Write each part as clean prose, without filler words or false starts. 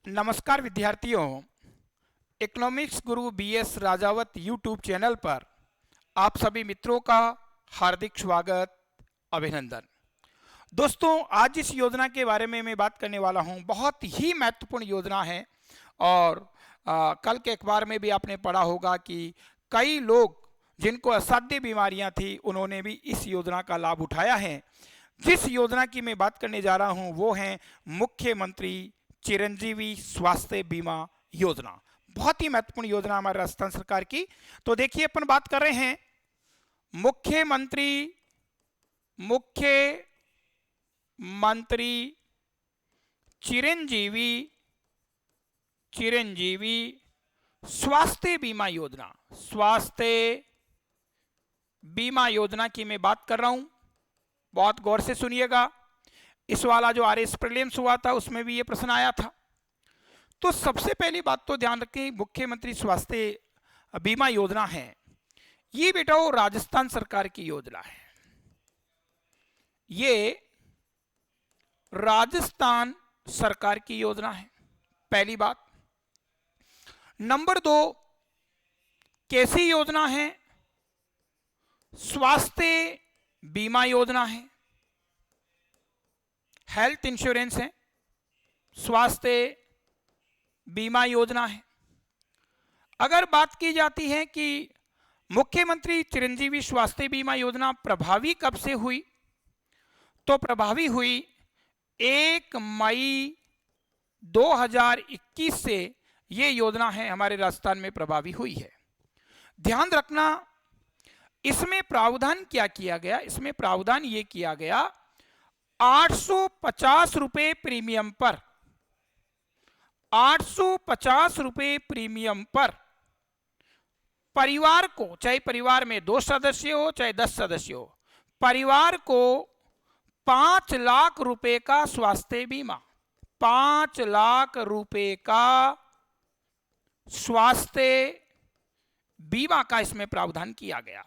नमस्कार विद्यार्थियों, इकोनॉमिक्स गुरु BS Rajawat YouTube channel पर आप सभी मित्रों का हार्दिक स्वागत, अभिनंदन। दोस्तों, आज इस योजना के बारे में मैं बात करने वाला हूं। बहुत ही महत्वपूर्ण योजना है और कल के अखबार में भी आपने पढ़ा होगा कि कई लोग जिनको असाध्य बीमारियां थी उन्होंने भी इस योजना का लाभ उठाया है। जिस योजना की मैं बात करने जा रहा हूं वो है मुख्यमंत्री चिरंजीवी स्वास्थ्य बीमा योजना। बहुत ही महत्वपूर्ण योजना हमारे राजस्थान सरकार की। तो देखिए, अपन बात कर रहे हैं मुख्यमंत्री चिरंजीवी स्वास्थ्य बीमा योजना। स्वास्थ्य बीमा योजना की मैं बात कर रहा हूं, बहुत गौर से सुनिएगा। इस वाला जो आरएस प्रीलिम्स हुआ था उसमें भी ये प्रश्न आया था। तो सबसे पहली बात तो ध्यान रखें, मुख्यमंत्री स्वास्थ्य बीमा योजना है, ये बेटा वो राजस्थान सरकार की योजना है। ये राजस्थान सरकार की योजना है, पहली बात। नंबर दो, कैसी योजना है? स्वास्थ्य बीमा योजना है, हेल्थ इंश्योरेंस है, स्वास्थ्य बीमा योजना है। अगर बात की जाती है कि मुख्यमंत्री चिरंजीवी स्वास्थ्य बीमा योजना प्रभावी कब से हुई, तो प्रभावी हुई 1 मई 2021 से ये योजना है हमारे राजस्थान में प्रभावी हुई है। ध्यान रखना, इसमें प्रावधान क्या किया गया? इसमें प्रावधान ये किया गया 850 रुपए प्रीमियम पर, 850 रुपए प्रीमियम पर परिवार को, चाहे परिवार में 2 सदस्य हो चाहे 10 सदस्य हो, परिवार को 5 लाख रुपए का स्वास्थ्य बीमा, 5 लाख रुपए का स्वास्थ्य बीमा का इसमें प्रावधान किया गया।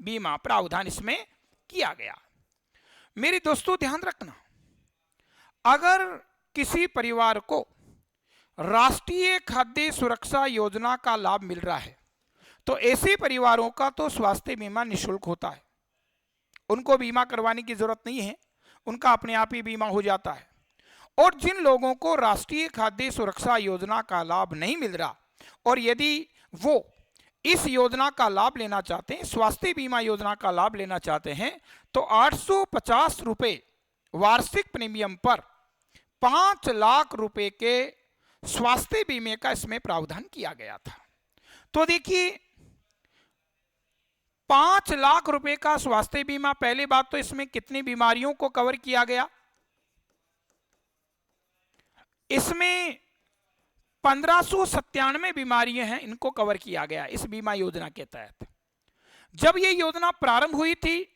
बीमा प्रावधान इसमें किया गया। मेरे दोस्तों, ध्यान रखना, अगर किसी परिवार को राष्ट्रीय खाद्य सुरक्षा योजना का लाभ मिल रहा है तो ऐसे परिवारों का तो स्वास्थ्य बीमा निःशुल्क होता है, उनको बीमा करवाने की जरूरत नहीं है, उनका अपने आप ही बीमा हो जाता है। और जिन लोगों को राष्ट्रीय खाद्य सुरक्षा योजना का लाभ नहीं मिल रहा और यदि वो इस योजना का लाभ लेना चाहते हैं, स्वास्थ्य बीमा योजना का लाभ लेना चाहते हैं, तो 850 रुपए वार्षिक प्रीमियम पर 5 लाख रुपए के स्वास्थ्य बीमे का इसमें प्रावधान किया गया था। तो देखिए, 5 लाख रुपए का स्वास्थ्य बीमा, पहली बात तो इसमें कितनी बीमारियों को कवर किया गया? इसमें 1597 बीमारियां हैं, इनको कवर किया गया इस बीमा योजना के तहत। जब ये योजना प्रारंभ हुई थी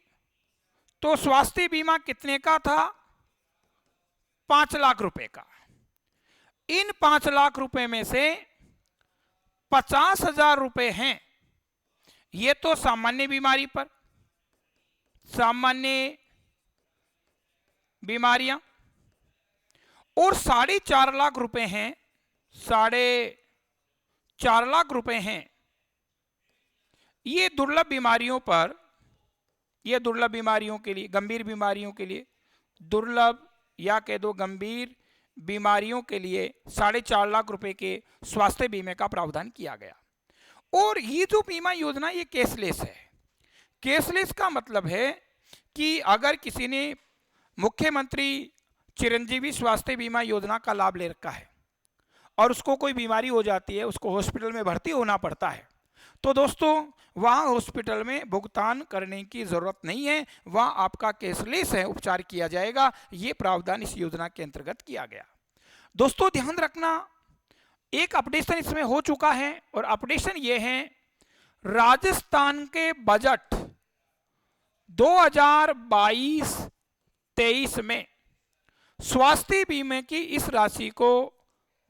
तो स्वास्थ्य बीमा कितने का था? 5 लाख रुपए का। इन 5 लाख रुपए में से 50,000 रुपए हैं ये तो सामान्य बीमारी पर, सामान्य बीमारियां, और 4.5 लाख रुपए हैं, 4.5 लाख रुपए हैं ये दुर्लभ बीमारियों पर, ये दुर्लभ बीमारियों के लिए, गंभीर बीमारियों के लिए, दुर्लभ या कह दो गंभीर बीमारियों के लिए 4.5 लाख रुपए के स्वास्थ्य बीमे का प्रावधान किया गया। और ये जो बीमा योजना ये कैशलेस है। कैशलेस का मतलब है कि अगर किसी ने मुख्यमंत्री चिरंजीवी स्वास्थ्य बीमा योजना का लाभ ले रखा है और उसको कोई बीमारी हो जाती है, उसको हॉस्पिटल में भर्ती होना पड़ता है, तो दोस्तों वहाँ हॉस्पिटल में भुगतान करने की जरूरत नहीं है, वहाँ आपका कैशलेस है, उपचार किया जाएगा। ये प्रावधान इस योजना के अंतर्गत किया गया। दोस्तों, ध्यान रखना, एक अपडेशन इसमें हो चुका है और अपडेशन ये है, राजस्थान के बजट 2022-23 में स्वास्थ्य बीमे की इस राशि को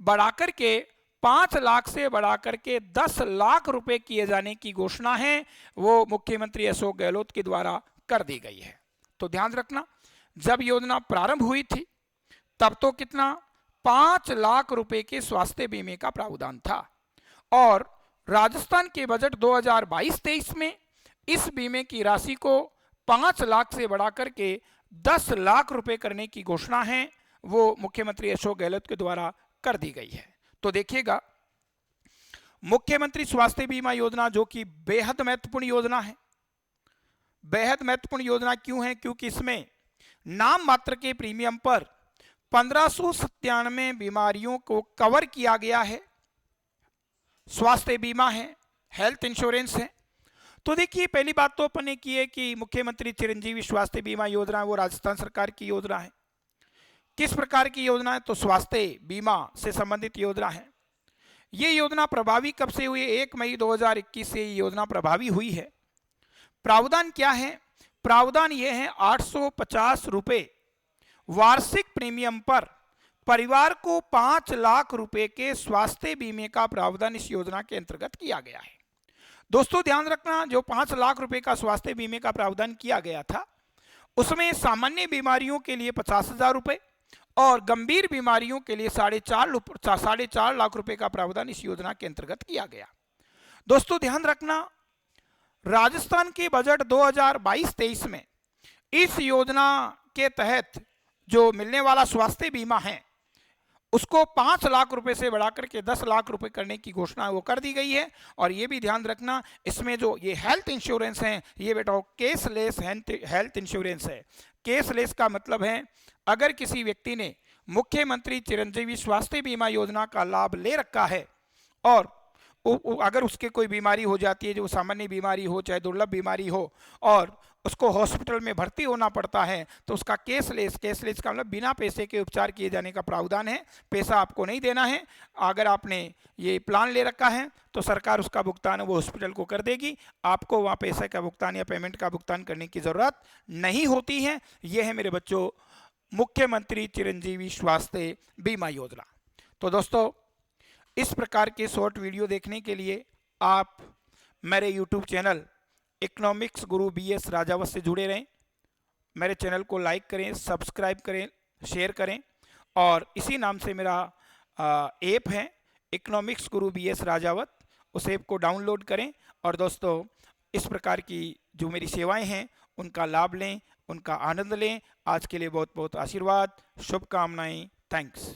बढ़ाकर के 5 लाख से बढ़ाकर के 10 लाख रुपए किए जाने की घोषणा है, वो मुख्यमंत्री अशोक गहलोत के द्वारा कर दी गई है। तो ध्यान रखना, जब योजना प्रारंभ हुई थी तब तो कितना 5 लाख रुपए के स्वास्थ्य बीमे का प्रावधान था और राजस्थान के बजट 2022-23 में इस बीमे की राशि को 5 लाख से बढ़ाकर के 10 लाख रुपए करने की घोषणा है वो मुख्यमंत्री अशोक गहलोत के द्वारा कर दी गई है। तो देखिएगा, मुख्यमंत्री स्वास्थ्य बीमा योजना जो कि बेहद महत्वपूर्ण योजना है। बेहद महत्वपूर्ण योजना क्यों है? क्योंकि इसमें नाम मात्र के प्रीमियम पर 1597 बीमारियों को कवर किया गया है। स्वास्थ्य बीमा है, हेल्थ इंश्योरेंस है। तो देखिए, पहली बात तो अपन ने की है कि मुख्यमंत्री चिरंजीवी स्वास्थ्य बीमा योजना वो राजस्थान सरकार की योजना है। किस प्रकार की योजना है? तो स्वास्थ्य बीमा से संबंधित योजना है। ये योजना प्रभावी कब से हुई? 1 मई 2021 से ये योजना प्रभावी हुई है। प्रावधान क्या है? प्रावधान ये है 850 रुपए वार्षिक प्रीमियम पर परिवार को 5 लाख रुपए के स्वास्थ्य बीमे का प्रावधान इस योजना के अंतर्गत किया गया है। दोस्तों ध्यान रखना, जो 5 लाख रुपए का स्वास्थ्य बीमे का प्रावधान किया गया था उसमें सामान्य बीमारियों के लिए 50,000 रुपए और गंभीर बीमारियों के लिए 4.5 लाख रुपए का प्रावधान इस योजना के अंतर्गत किया गया। दोस्तों ध्यान रखना, राजस्थान के बजट 2022-23 में इस योजना के तहत जो मिलने वाला स्वास्थ्य बीमा है उसको 5 लाख रुपए से बढ़ाकर के 10 लाख रुपए करने की घोषणा वो कर दी गई है। और ये भी ध्यान रखना, इसमें जो ये हेल्थ इंश्योरेंस है ये बेटा केसलेस हेल्थ इंश्योरेंस है। केसलेस का मतलब है अगर किसी व्यक्ति ने मुख्यमंत्री चिरंजीवी स्वास्थ्य बीमा योजना का लाभ ले रखा है और अगर उसके कोई बीमारी हो जाती है, जो सामान्य बीमारी हो चाहे दुर्लभ बीमारी हो, और उसको हॉस्पिटल में भर्ती होना पड़ता है तो उसका केसलेस का मतलब बिना पैसे के उपचार किए जाने का प्रावधान है। पैसा आपको नहीं देना है। अगर आपने ये प्लान ले रखा है तो सरकार उसका भुगतान वो हॉस्पिटल को कर देगी, आपको वहाँ पैसे का भुगतान या पेमेंट का भुगतान करने की ज़रूरत नहीं होती है। ये है मेरे बच्चों मुख्यमंत्री चिरंजीवी स्वास्थ्य बीमा योजना। तो दोस्तों इस प्रकार के शॉर्ट वीडियो देखने के लिए आप मेरे यूट्यूब चैनल इकोनॉमिक्स गुरु BS राजावत से जुड़े रहें। मेरे चैनल को लाइक करें, सब्सक्राइब करें, शेयर करें और इसी नाम से मेरा ऐप है इकोनॉमिक्स गुरु BS राजावत, उस ऐप को डाउनलोड करें और दोस्तों इस प्रकार की जो मेरी सेवाएं हैं उनका लाभ लें, उनका आनंद लें। आज के लिए बहुत बहुत आशीर्वाद, शुभकामनाएं। थैंक्स।